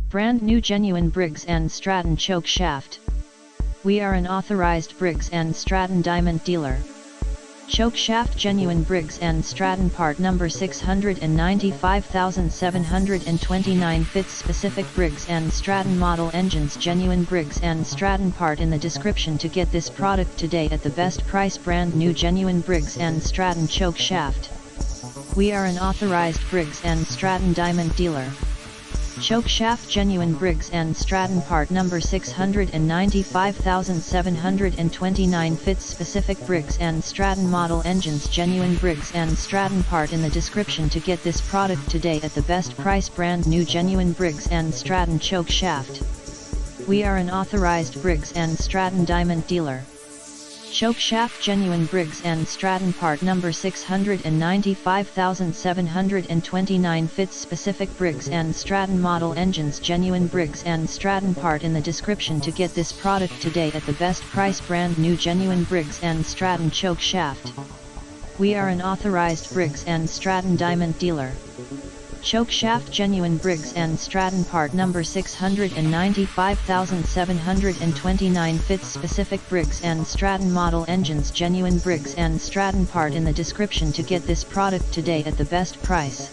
Brand new genuine Briggs & Stratton choke shaft. We are an authorized Briggs & Stratton diamond dealer. Choke shaft genuine Briggs & Stratton part number 695,729 fits specific Briggs & Stratton model engines. Genuine Briggs & Stratton part in the description to get this product today at the best price. Brand new genuine Briggs & Stratton choke shaft. We are an authorized Briggs & Stratton diamond dealer. Choke shaft genuine Briggs & Stratton part number 695,729 fits specific Briggs & Stratton model engines. Genuine Briggs & Stratton part in the description to get this product today at the best price. Brand new genuine Briggs & Stratton choke shaft. We are an authorized Briggs & Stratton diamond dealer. Choke shaft genuine Briggs & Stratton part number 695,729 fits specific Briggs & Stratton model engines. Genuine Briggs & Stratton part in the description to get this product today at the best price. Brand new genuine Briggs & Stratton choke shaft. We are an authorized Briggs & Stratton diamond dealer. Choke shaft genuine Briggs & Stratton part number 695,729 fits specific Briggs & Stratton model engines. Genuine Briggs & Stratton part in the description to get this product today at the best price.